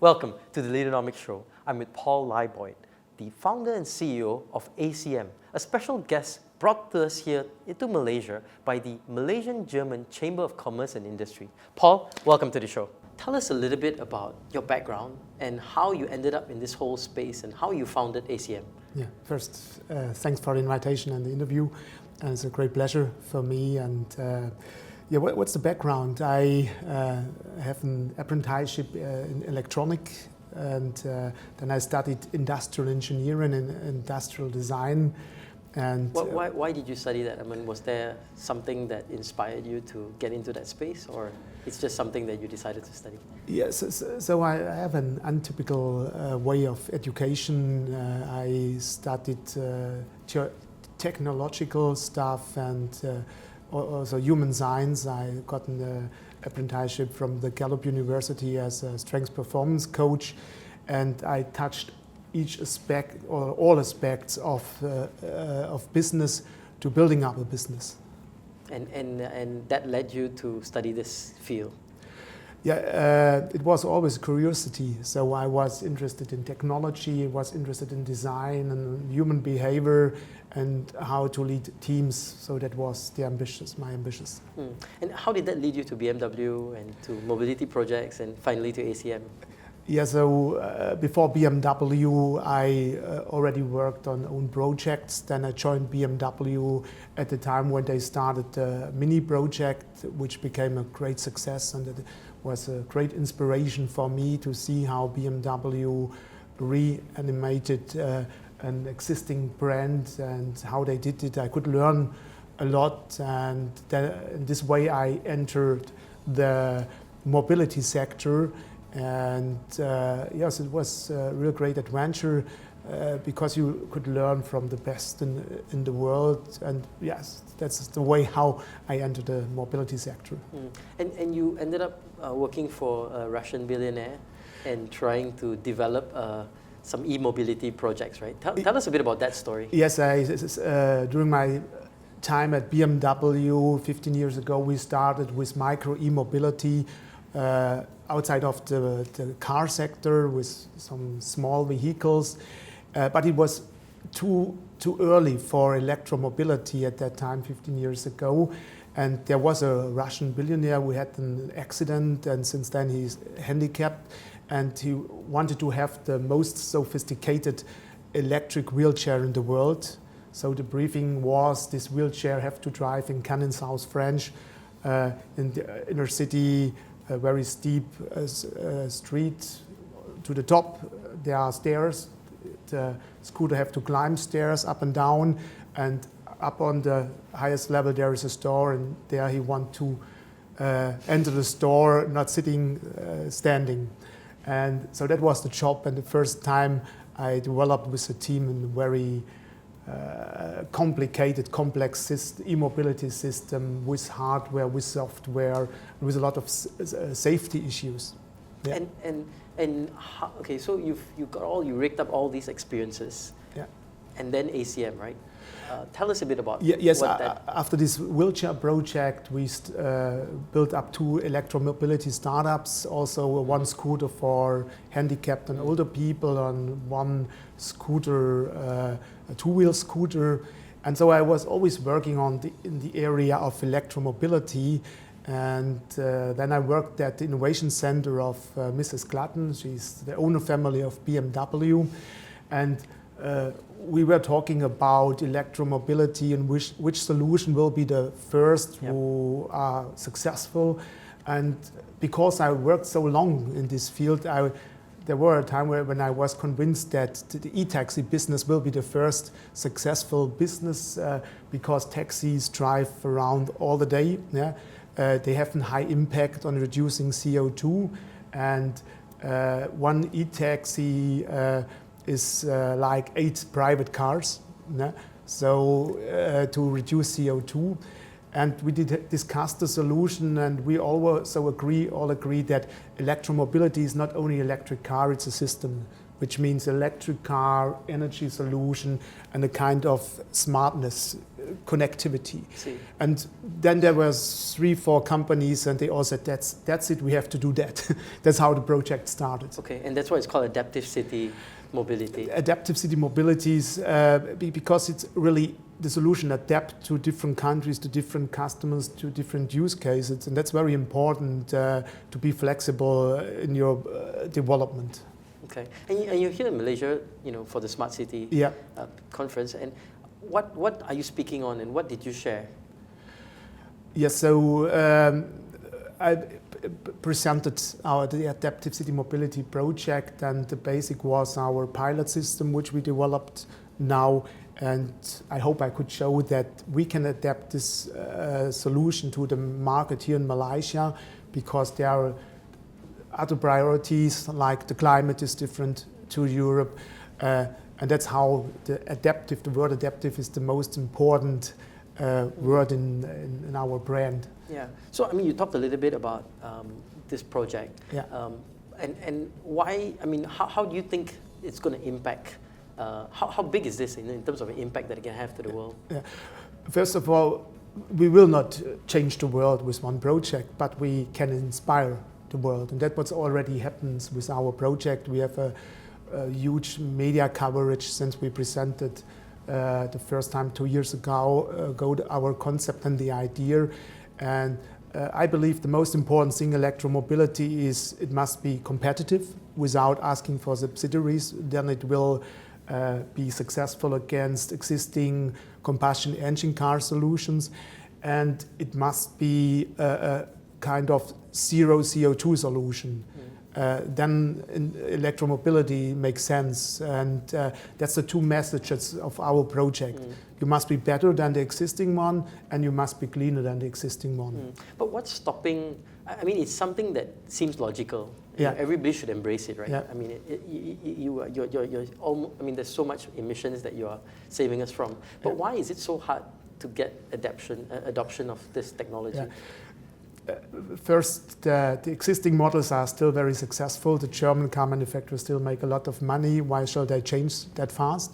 Welcome to the Leaderonomics show. I'm with Paul Leibold, the founder and CEO of ACM, a special guest brought to us here into Malaysia by the Malaysian-German Chamber of Commerce and Industry. Paul, welcome to the show. Tell us a little bit about your background and how you ended up in this whole space and how you founded ACM. Yeah, first, thanks for the invitation and the interview. And it's a great pleasure for me. And what's the background? I have an apprenticeship in electronic, and then I studied industrial engineering and industrial design. And why did you study that? I mean, was there something that inspired you to get into that space, or it's just something that you decided to study? Yes, so I have an untypical way of education. I studied technological stuff and also human science. I got an apprenticeship from the Gallup University as a strength performance coach, and I touched each aspect or all aspects of business to building up a business. And that led you to study this field? Yeah, it was always curiosity. So I was interested in technology, was interested in design and human behavior and how to lead teams. So that was my ambitions. And how did that lead you to BMW and to mobility projects and finally to ACM? Yeah, so before BMW, I already worked on own projects. Then I joined BMW at the time when they started a mini project, which became a great success, and it was a great inspiration for me to see how BMW reanimated an existing brand and how they did it. I could learn a lot, and in this way I entered the mobility sector. And yes, it was a real great adventure because you could learn from the best in the world. And yes, that's the way how I entered the mobility sector. And you ended up working for a Russian billionaire and trying to develop some e-mobility projects, right? Tell us a bit about that story. Yes, during my time at BMW 15 years ago, we started with micro e-mobility outside of the car sector with some small vehicles, but it was too early for electromobility at that time, 15 years ago. And there was a Russian billionaire who had an accident, and since then he's handicapped, and he wanted to have the most sophisticated electric wheelchair in the world. So the briefing was this wheelchair have to drive in Cannes, South France, in the inner city, a very steep street. To the top there are stairs. The scooter have to climb stairs up and down, and up on the highest level there is a store, and there he want to enter the store not sitting, standing. And so that was the job, and the first time I developed with a team a very complicated, complex e-mobility system with hardware, with software, with a lot of safety issues. Yeah. And how, okay, so you rigged up all these experiences. Yeah. And then ACM, right? Tell us a bit about yes. After this wheelchair project, we built up 2 electromobility startups. Also, one scooter for handicapped and older people, and one scooter, a 2-wheel scooter. And so I was always working in the area of electromobility. And then I worked at the innovation center of Mrs. Glatten. She's the owner family of BMW. And we were talking about electromobility and which solution will be the first who are successful. And because I worked so long in this field, there were a time when I was convinced that the e-taxi business will be the first successful business because taxis drive around all the day. Yeah? They have a high impact on reducing CO2, and one e-taxi is like 8 private cars, so to reduce CO2. And we did discuss the solution, and we all agree that electromobility is not only electric car, it's a system, which means electric car, energy solution, and a kind of smartness connectivity. See. And then there was 3-4 companies, and they all said, that's it, we have to do that. That's how the project started. Okay, and that's why it's called adaptive city mobility. Adaptive city mobilities, because it's really the solution adapt to different countries, to different customers, to different use cases, and that's very important to be flexible in your development. Okay, and you're here in Malaysia, for the Smart City conference, and what are you speaking on, and what did you share? Yes, so I presented the Adaptive City Mobility project, and the basic was our pilot system, which we developed now, and I hope I could show that we can adapt this solution to the market here in Malaysia, because there are other priorities, like the climate is different to Europe, and that's how the word adaptive is the most important word in our brand. Yeah. So, you talked a little bit about this project. Yeah. And why, how do you think it's going to impact, how big is this in terms of the impact that it can have to the world? Yeah. First of all, we will not change the world with one project, but we can inspire the world. And that's what already happens with our project. We have a huge media coverage since we presented the first time 2 years ago our concept and the idea. And I believe the most important thing electromobility is it must be competitive without asking for subsidiaries. Then it will be successful against existing combustion engine car solutions. And it must be a kind of zero CO2 solution. Then electromobility makes sense, and that's the two messages of our project. You must be better than the existing one, and you must be cleaner than the existing one. But what's stopping? It's something that seems logical. Yeah. Everybody should embrace it, right? Yeah. You're almost, there's so much emissions that you are saving us from. But why is it so hard to get adoption of this technology? Yeah. First, the existing models are still very successful. The German car manufacturers still make a lot of money. Why should they change that fast?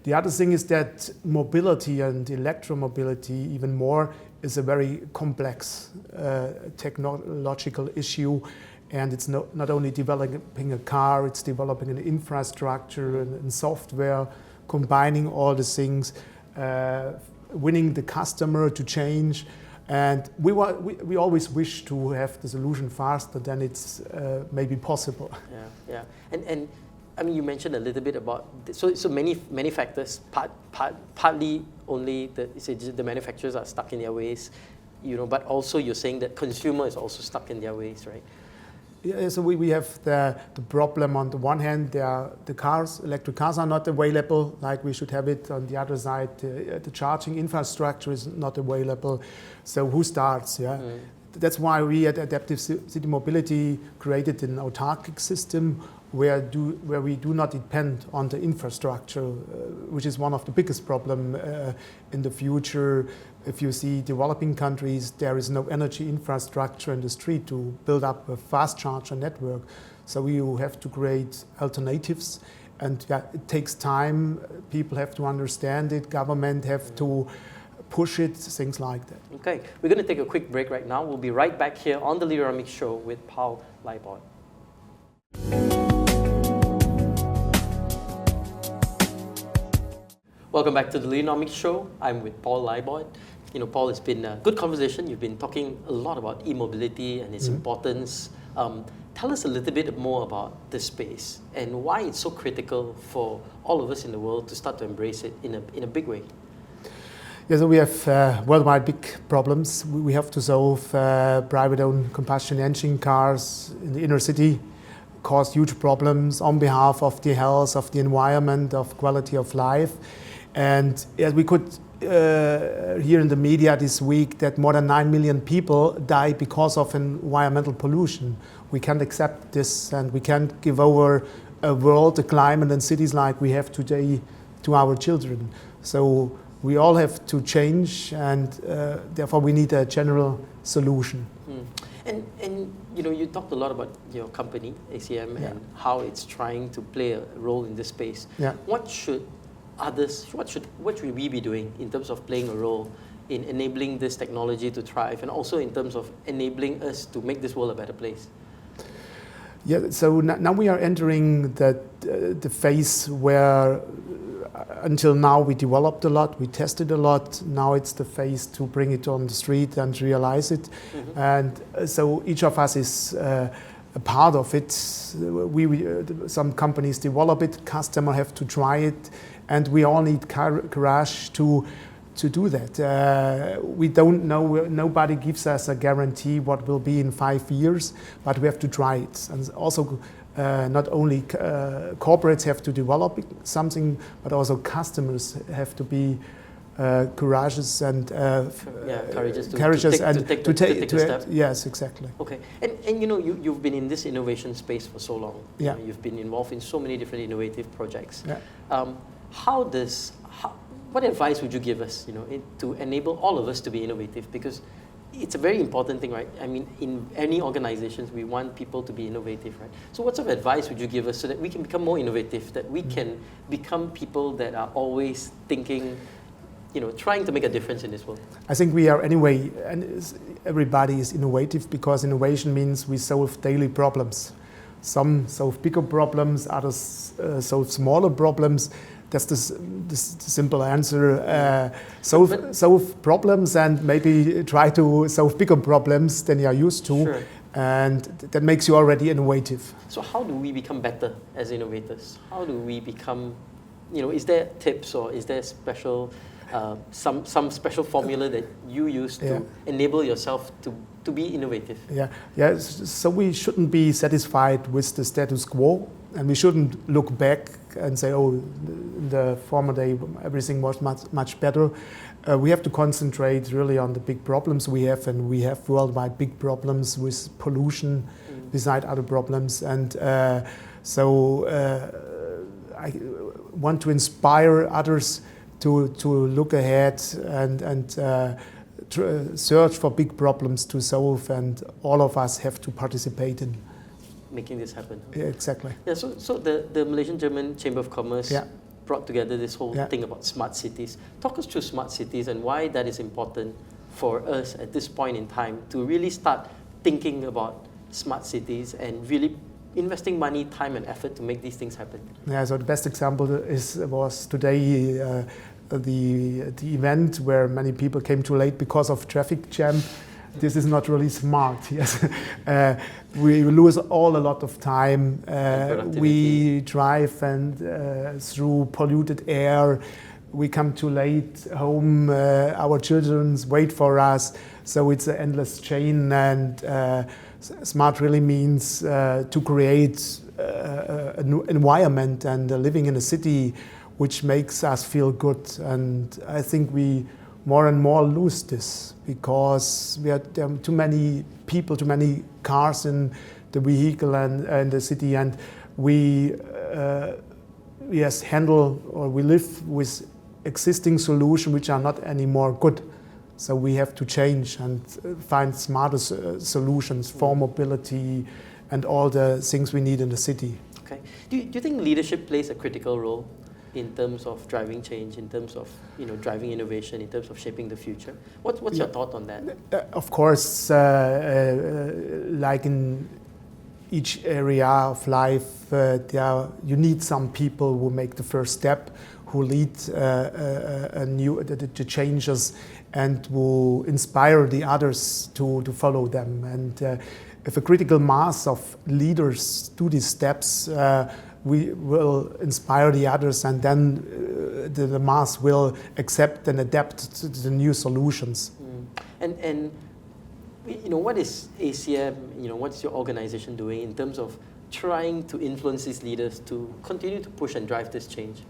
The other thing is that mobility and electromobility even more is a very complex technological issue. And it's not only developing a car, it's developing an infrastructure and software, combining all the things, winning the customer to change. And we always wish to have the solution faster than it's maybe possible. Yeah. And you mentioned a little bit about so many factors. Partly only the manufacturers are stuck in their ways, but also you're saying that consumer is also stuck in their ways, right? Yeah, so we have the problem on the one hand, electric cars are not available like we should have it. On the other side, the charging infrastructure is not available. So who starts? Yeah, That's why we at Adaptive City Mobility created an autarkic system where we do not depend on the infrastructure, which is one of the biggest problems in the future. If you see developing countries, there is no energy infrastructure in the street to build up a fast charger network. So you have to create alternatives, and it takes time. People have to understand it. Government have to push it, things like that. Okay, we're going to take a quick break right now. We'll be right back here on the Leaderonomics show with Paul Leibold. Welcome back to the Leaderonomics show. I'm with Paul Leibold. Paul, it's been a good conversation. You've been talking a lot about e-mobility and its importance. Tell us a little bit more about this space and why it's so critical for all of us in the world to start to embrace it in a big way. Yeah, so we have worldwide big problems. We have to solve private-owned combustion engine cars in the inner city cause huge problems on behalf of the health, of the environment, of quality of life. And as we could hear in the media this week that more than 9 million people die because of environmental pollution. We can't accept this, and we can't give over a world, a climate and cities like we have today to our children. So we all have to change, and therefore we need a general solution. And you talked a lot about your company, ACM, and how it's trying to play a role in this space. Yeah. What should others, what should we be doing in terms of playing a role in enabling this technology to thrive, and also in terms of enabling us to make this world a better place? Yeah, so now we are entering the phase where until now we developed a lot, we tested a lot. Now it's the phase to bring it on the street and realize it. Mm-hmm. And so each of us is a part of it. Some companies develop it, customer have to try it, and we all need courage to do that. We don't know, nobody gives us a guarantee what will be in 5 years, but we have to try it. And also not only corporates have to develop something, but also customers have to be courageous and courageous to take a step. Yes, exactly. Okay, and you know, you've been in this innovation space for so long. Yeah. You know, you've been involved in so many different innovative projects. Yeah. What advice would you give us, you know, to enable all of us to be innovative? Because it's a very important thing, right? I mean, in any organizations, we want people to be innovative, right? So what sort of advice would you give us so that we can become more innovative, that we can become people that are always thinking, you know, trying to make a difference in this world? I think we are anyway, and everybody is innovative, because innovation means we solve daily problems. Some solve bigger problems, others solve smaller problems. That's the simple answer. Solve problems and maybe try to solve bigger problems than you are used to. Sure. And that makes you already innovative. So how do we become better as innovators? How do we become, you know, is there tips or is there special, some special formula that you use to enable yourself to be innovative? Yeah. So we shouldn't be satisfied with the status quo, and we shouldn't look back and say, oh, in the former day everything was much better. We have to concentrate really on the big problems we have, and we have worldwide big problems with pollution beside other problems. And so I want to inspire others to look ahead and search for big problems to solve, and all of us have to participate in making this happen. Yeah, exactly. Yeah, so the Malaysian-German Chamber of Commerce brought together this whole thing about smart cities. Talk us through smart cities and why that is important for us at this point in time to really start thinking about smart cities and really investing money, time and effort to make these things happen. Yeah, so the best example was today the event where many people came too late because of traffic jam. This is not really smart. Yes, we lose a lot of time. We drive and through polluted air. We come too late home. Our children wait for us. So it's an endless chain. And smart really means to create an environment and living in a city which makes us feel good. And I think we more and more lose this because there are too many people, too many cars in the vehicle and the city, and we handle or we live with existing solutions which are not anymore good. So we have to change and find smarter solutions for mobility and all the things we need in the city. Okay. Do you think leadership plays a critical role in terms of driving change, in terms of driving innovation, in terms of shaping the future? What's your thought on that? Of course, like in each area of life, you need some people who make the first step, who lead the changes, and who inspire the others to follow them. And if a critical mass of leaders do these steps, we will inspire the others, and then the mass will accept and adapt to the new solutions. And what is ACM, what's your organization doing in terms of trying to influence these leaders to continue to push and drive this change?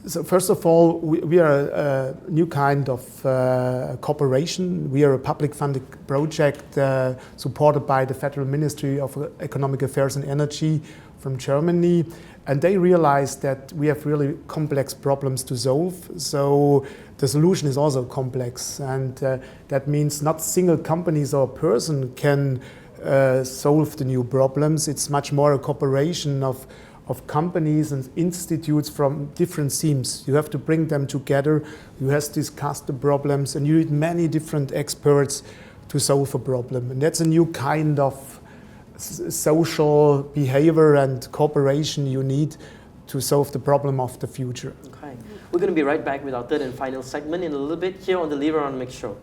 So first of all, we are a new kind of cooperation. We are a public funded project supported by the Federal Ministry of Economic Affairs and Energy from Germany, and they realized that we have really complex problems to solve. So the solution is also complex, and that means not single companies or person can solve the new problems. It's much more a cooperation of of companies and institutes from different themes. You have to bring them together. You have to discuss the problems, and you need many different experts to solve a problem. And that's a new kind of social behavior and cooperation you need to solve the problem of the future. Okay. We're going to be right back with our third and final segment in a little bit here on the Leaderonomics Show.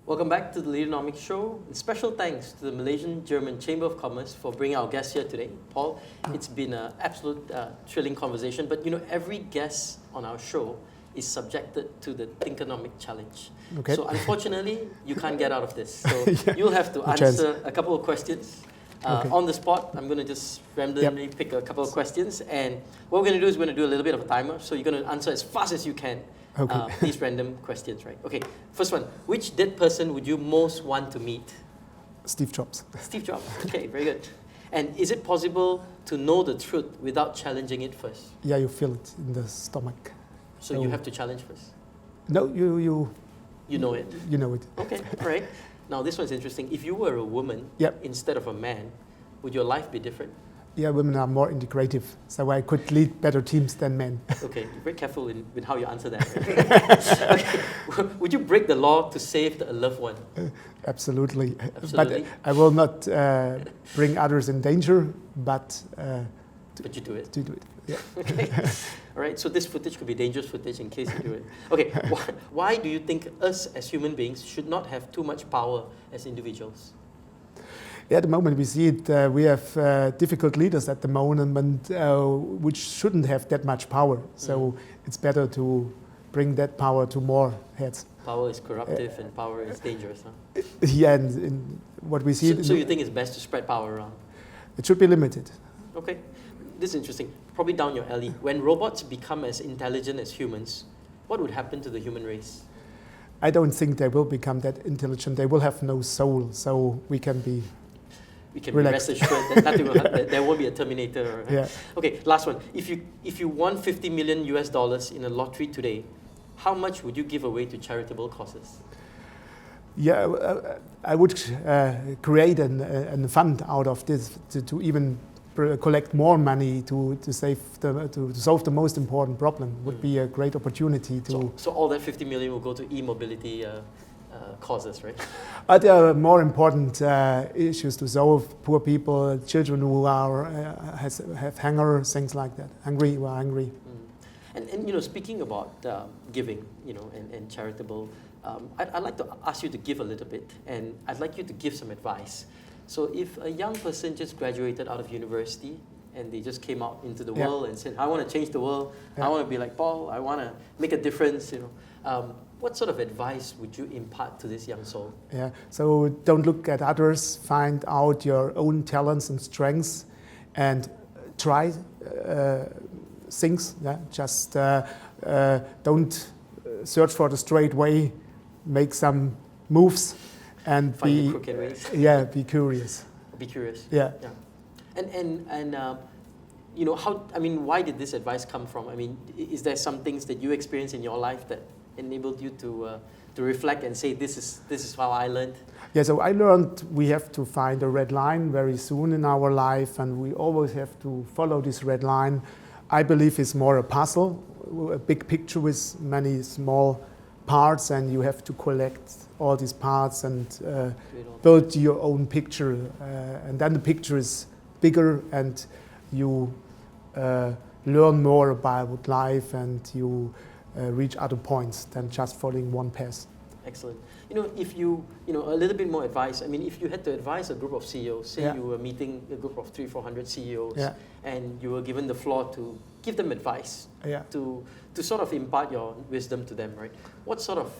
Welcome back to the Leaderonomics Show. And special thanks to the Malaysian-German Chamber of Commerce for bringing our guest here today. Paul, it's been an absolute thrilling conversation, but you know, every guest on our show is subjected to the Thinkonomic challenge. Okay. So unfortunately, you can't get out of this. So you'll have to answer a couple of questions. On the spot, I'm going to just randomly pick a couple of questions, and what we're going to do is we're going to do a little bit of a timer, so you're going to answer as fast as you can these random questions, right? Okay, first one, which dead person would you most want to meet? Steve Jobs. Steve Jobs, okay, very good. And is it possible to know the truth without challenging it first? Yeah, you feel it in the stomach. So you have to challenge first? No, you know it? You know it. Okay, all right. Now this one's interesting. If you were a woman instead of a man, would your life be different? Yeah, women are more integrative, so I could lead better teams than men. Okay, be very careful with how you answer that. Right? Okay. Would you break the law to save a loved one? Absolutely. Absolutely. But I will not bring others in danger, but you do it. To do it. Yeah. Okay. All right. So this footage could be dangerous footage in case you do it. Okay. Why do you think us as human beings should not have too much power as individuals? Yeah, at the moment we see it. We have difficult leaders at the moment, which shouldn't have that much power. So it's better to bring that power to more heads. Power is corruptive and power is dangerous, huh? Yeah, and what we see. So you think it's best to spread power around? It should be limited. Okay. This is interesting. Probably down your alley. When robots become as intelligent as humans, what would happen to the human race? I don't think they will become that intelligent. They will have no soul, so we can be rest assured that nothing will happen. There won't be a Terminator. Right? Yeah. Okay, last one. If you won $50 million in a lottery today, how much would you give away to charitable causes? Yeah, I would create a fund out of this to even collect more money to solve the most important problem. Would be a great opportunity to. So all that 50 million will go to immobility causes, right? There are more important issues to solve. Poor people, children who have hunger, things like that. Who are hungry. And you know, speaking about giving, you know, and charitable, I'd like to ask you to give a little bit, and I'd like you to give some advice. So if a young person just graduated out of university and they just came out into the world and said, I want to change the world, I want to be like Paul, I want to make a difference, you know, what sort of advice would you impart to this young soul? Yeah, so don't look at others, find out your own talents and strengths and try things. Yeah? Just don't search for the straight way, make some moves. And find the crooked ways. Yeah, be curious. Be curious. Yeah. And you know, why did this advice come from? I mean, is there some things that you experienced in your life that enabled you to reflect and say, this is how I learned? Yeah, so I learned we have to find a red line very soon in our life, and we always have to follow this red line. I believe it's more a puzzle, a big picture with many small parts, and you have to collect all these parts and build your own picture, and then the picture is bigger, and you learn more about life, and you reach other points than just following one path. Excellent. You know, if you know, a little bit more advice. I mean, if you had to advise a group of CEOs, say you were meeting a group of 300-400 CEOs, and you were given the floor to give them advice, to sort of impart your wisdom to them, right? What sort of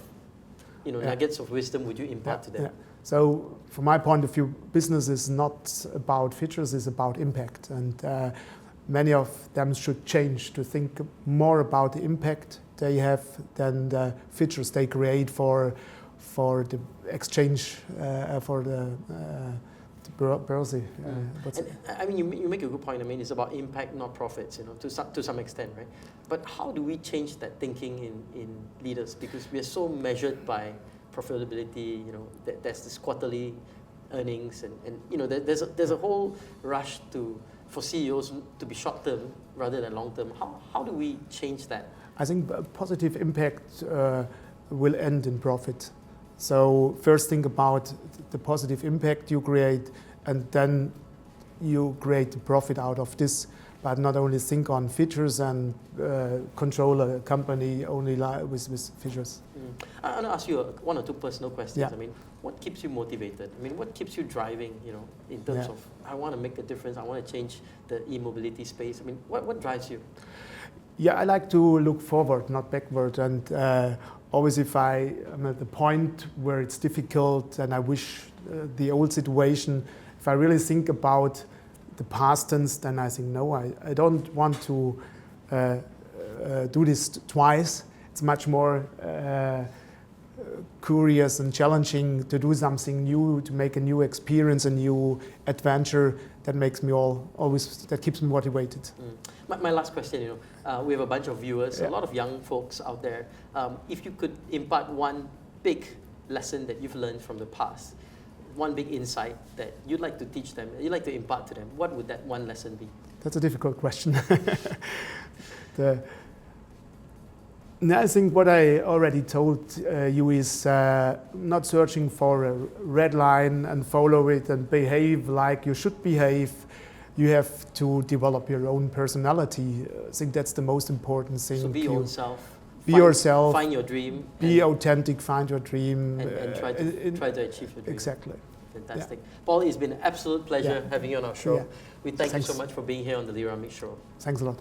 nuggets of wisdom would you impart to them? Yeah. So, from my point of view, business is not about features; it's about impact, and many of them should change to think more about the impact they have than the features they create for the exchange, for the bursary. I mean, you make a good point. I mean, it's about impact, not profits, you know, to some extent, right? But how do we change that thinking in leaders? Because we are so measured by profitability, you know, there's this quarterly earnings, and you know, there's a whole rush for CEOs to be short term rather than long term. How do we change that? I think a positive impact will end in profit. So first think about the positive impact you create, and then you create the profit out of this. But not only think on features and control a company only with features. I want to ask you one or two personal questions. Yeah. I mean, what keeps you motivated? I mean, what keeps you driving, you know, in terms of, I want to make a difference, I want to change the e-mobility space. I mean, what drives you? Yeah, I like to look forward, not backward. And always if I'm at the point where it's difficult and I wish the old situation, if I really think about the past tense, then I think, no, I don't want to do this twice. It's much more curious and challenging to do something new, to make a new experience, a new adventure. That makes me that keeps me motivated. My last question, you know, we have a bunch of viewers, a lot of young folks out there. If you could impart one big lesson that you've learned from the past, one big insight that you'd like to teach them, you'd like to impart to them, what would that one lesson be? That's a difficult question. I think what I already told you is not searching for a red line and follow it and behave like you should behave. You have to develop your own personality. I think that's the most important thing. So be your own self. Be yourself. Find your dream. Be authentic. Find your dream. And try to achieve your dream. Exactly. Fantastic. Paul, it's been an absolute pleasure having you on our show. Yeah. We thank you so much for being here on the Leaderonomics show. Thanks a lot.